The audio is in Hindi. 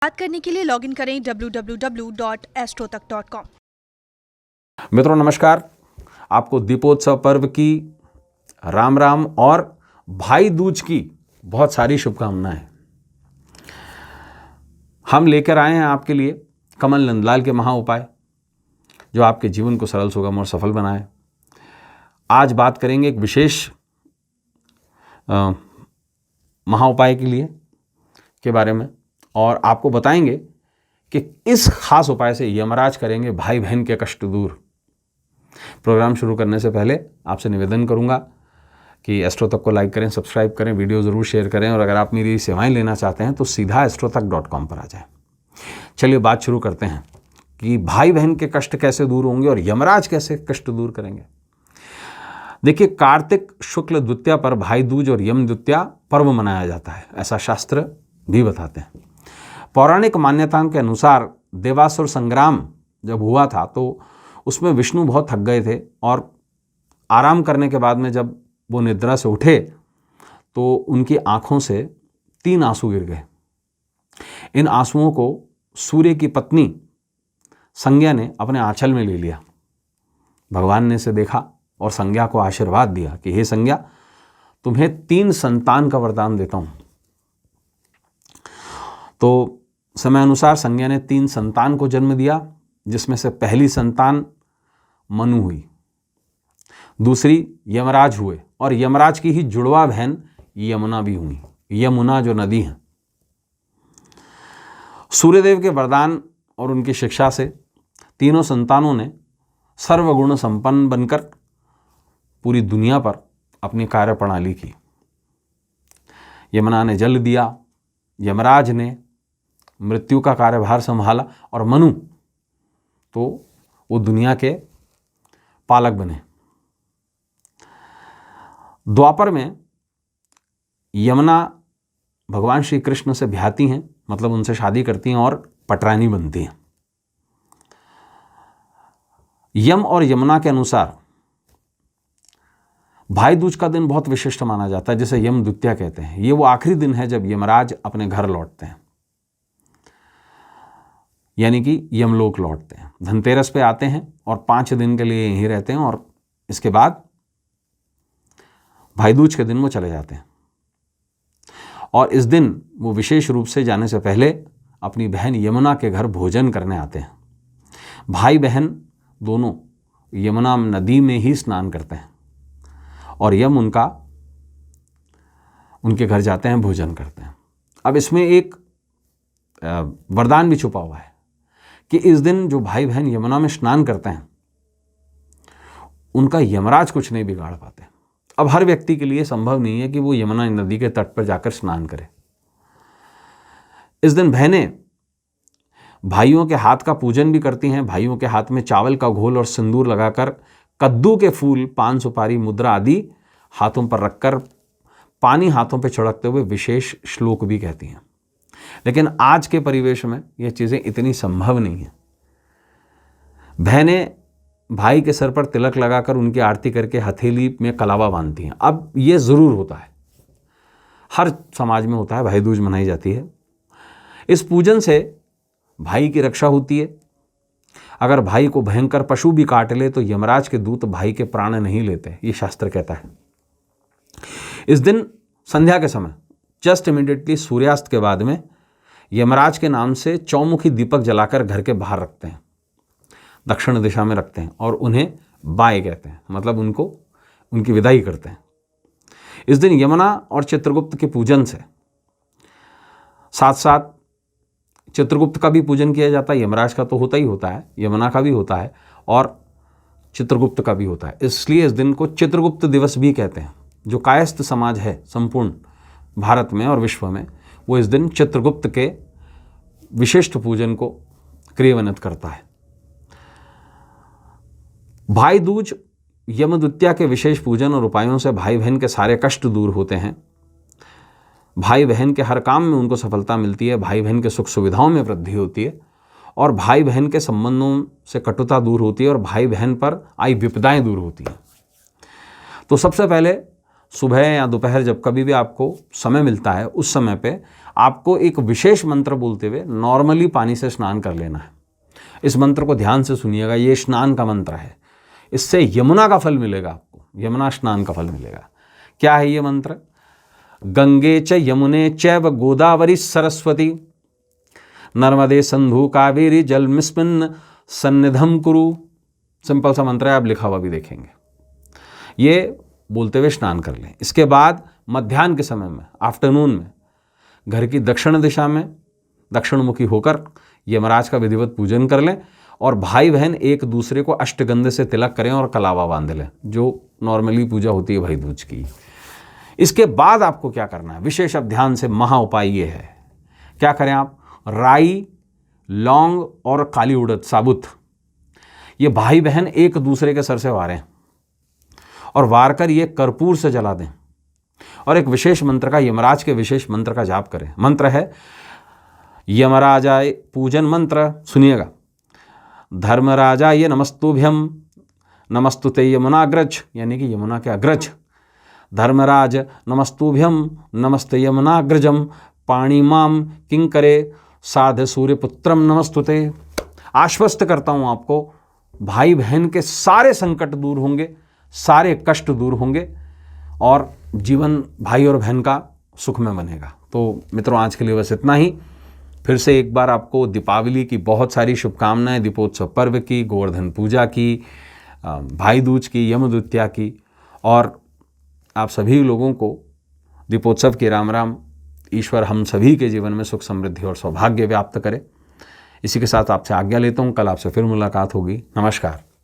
बात करने के लिए लॉगिन करें www.astrotak.com। मित्रों नमस्कार, आपको दीपोत्सव पर्व की राम राम और भाई दूज की बहुत सारी शुभकामनाएं। हम लेकर आए हैं आपके लिए कमल नंदलाल के महा उपाय जो आपके जीवन को सरल, सुगम और सफल बनाए। आज बात करेंगे एक विशेष महा उपाय के बारे में और आपको बताएंगे कि इस खास उपाय से यमराज करेंगे भाई बहन के कष्ट दूर। प्रोग्राम शुरू करने से पहले आपसे निवेदन करूंगा कि एस्ट्रोतक को लाइक करें, सब्सक्राइब करें, वीडियो ज़रूर शेयर करें और अगर आप मेरी सेवाएं लेना चाहते हैं तो सीधा astrotak.com पर आ जाएं। चलिए बात शुरू करते हैं कि भाई बहन के कष्ट कैसे दूर होंगे और यमराज कैसे कष्ट दूर करेंगे। देखिए, कार्तिक शुक्ल द्वितीया पर भाई दूज और यम द्वितीया पर्व मनाया जाता है, ऐसा शास्त्र भी बताते हैं। पौराणिक मान्यताओं के अनुसार देवासुर संग्राम जब हुआ था तो उसमें विष्णु बहुत थक गए थे और आराम करने के बाद में जब वो निद्रा से उठे तो उनकी आंखों से 3 आंसू गिर गए। इन आंसुओं को सूर्य की पत्नी संज्ञा ने अपने आंचल में ले लिया। भगवान ने इसे देखा और संज्ञा को आशीर्वाद दिया कि हे संज्ञा, तुम्हें 3 संतान का वरदान देता हूं। तो समय अनुसार संज्ञा ने 3 संतान को जन्म दिया, जिसमें से पहली संतान मनु हुई, दूसरी यमराज हुए और यमराज की ही जुड़वा बहन यमुना भी हुई। यमुना जो नदी है, सूर्यदेव के वरदान और उनकी शिक्षा से तीनों संतानों ने सर्वगुण संपन्न बनकर पूरी दुनिया पर अपनी कार्य प्रणाली की। यमुना ने जल दिया, यमराज ने मृत्यु का कार्यभार संभाला और मनु तो वो दुनिया के पालक बने। द्वापर में यमुना भगवान श्री कृष्ण से ब्याहती हैं, मतलब उनसे शादी करती हैं और पटरानी बनती हैं। यम और यमुना के अनुसार भाई दूज का दिन बहुत विशिष्ट माना जाता है, जिसे यम द्वितीया कहते हैं। ये वो आखिरी दिन है जब यमराज अपने घर लौटते हैं, यानी कि यमलोक लौटते हैं। धनतेरस पे आते हैं और 5 दिन के लिए यहीं रहते हैं और इसके बाद भाई दूज के दिन वो चले जाते हैं। और इस दिन वो विशेष रूप से जाने से पहले अपनी बहन यमुना के घर भोजन करने आते हैं। भाई बहन दोनों यमुना नदी में ही स्नान करते हैं और यम उनके घर जाते हैं, भोजन करते हैं। अब इसमें एक वरदान भी छुपा हुआ है कि इस दिन जो भाई बहन यमुना में स्नान करते हैं उनका यमराज कुछ नहीं बिगाड़ पाते। अब हर व्यक्ति के लिए संभव नहीं है कि वो यमुना नदी के तट पर जाकर स्नान करे। इस दिन बहनें भाइयों के हाथ का पूजन भी करती हैं। भाइयों के हाथ में चावल का घोल और सिंदूर लगाकर कद्दू के फूल, पान सुपारी, मुद्रा आदि हाथों पर रखकर पानी हाथों पर छिड़कते हुए विशेष श्लोक भी कहती हैं। लेकिन आज के परिवेश में यह चीज़ें इतनी संभव नहीं है। बहनें भाई के सर पर तिलक लगाकर उनकी आरती करके हथेली में कलावा बांधती हैं। अब ये ज़रूर होता है, हर समाज में होता है, भाई दूज मनाई जाती है। इस पूजन से भाई की रक्षा होती है। अगर भाई को भयंकर पशु भी काट ले तो यमराज के दूत भाई के प्राण नहीं लेते, ये शास्त्र कहता है। इस दिन संध्या के समय जस्ट इमीडिएटली सूर्यास्त के बाद में यमराज के नाम से चौमुखी दीपक जलाकर घर के बाहर रखते हैं, दक्षिण दिशा में रखते हैं और उन्हें बाय कहते हैं, मतलब उनकी विदाई करते हैं। इस दिन यमुना और चित्रगुप्त के पूजन से साथ साथ चित्रगुप्त का भी पूजन किया जाता है। यमराज का तो होता ही होता है, यमुना का भी होता है और चित्रगुप्त का भी होता है। इसलिए इस दिन को चित्रगुप्त दिवस भी कहते हैं। जो कायस्थ समाज है संपूर्ण भारत में और विश्व में, वो इस दिन चित्रगुप्त के विशिष्ट पूजन को क्रियान्वित करता है। भाई दूज यम द्वितीया के विशेष पूजन और उपायों से भाई बहन के सारे कष्ट दूर होते हैं। भाई बहन के हर काम में उनको सफलता मिलती है। भाई बहन के सुख सुविधाओं में वृद्धि होती है और भाई बहन के संबंधों से कटुता दूर होती है और भाई बहन पर आई विपदाएं दूर होती हैं। तो सबसे पहले सुबह या दोपहर जब कभी भी आपको समय मिलता है उस समय पे आपको एक विशेष मंत्र बोलते हुए नॉर्मली पानी से स्नान कर लेना है। इस मंत्र को ध्यान से सुनिएगा, ये स्नान का मंत्र है। इससे यमुना का फल मिलेगा आपको, यमुना स्नान का फल मिलेगा। क्या है ये मंत्र? गंगे च यमुने चैव गोदावरी सरस्वती नर्मदे सिंधु कावेरी जलमिस्मिन् सन्निधम कुरु। सिंपल सा मंत्र है, आप लिखा हुआ भी देखेंगे। ये बोलते हुए स्नान कर लें। इसके बाद मध्याह्न के समय में, आफ्टरनून में, घर की दक्षिण दिशा में दक्षिणमुखी होकर यमराज का विधिवत पूजन कर लें और भाई बहन एक दूसरे को अष्टगंध से तिलक करें और कलावा बांध लें, जो नॉर्मली पूजा होती है भाई दूज की। इसके बाद आपको क्या करना है, विशेष अब ध्यान से महा उपाय ये है। क्या करें आप? राई, लौंग और काली उड़द साबुत, ये भाई बहन एक दूसरे के सर से वारें और वार कर ये कर्पूर से जला दें और एक विशेष मंत्र का, यमराज के विशेष मंत्र का जाप करें। मंत्र है यमराजाय पूजन मंत्र, सुनिएगा। धर्मराजाय नमस्तुभ्यम नमस्तुते यमुनाग्रज, यानी कि यमुना के अग्रज। धर्मराज नमस्तुभ्यम नमस्ते यमुनाग्रजम पाणिमाम किंकरे साध सूर्यपुत्रम नमस्तुते। आश्वस्त करता हूँ आपको, भाई बहन के सारे संकट दूर होंगे, सारे कष्ट दूर होंगे और जीवन भाई और बहन का सुख में बनेगा। तो मित्रों, आज के लिए बस इतना ही। फिर से एक बार आपको दीपावली की बहुत सारी शुभकामनाएं, दीपोत्सव पर्व की, गोवर्धन पूजा की, भाई दूज की, यम द्वितीया की, और आप सभी लोगों को दीपोत्सव की राम राम। ईश्वर हम सभी के जीवन में सुख समृद्धि और सौभाग्य व्याप्त करे। इसी के साथ आपसे आज्ञा लेता हूँ। कल आपसे फिर मुलाकात होगी। नमस्कार।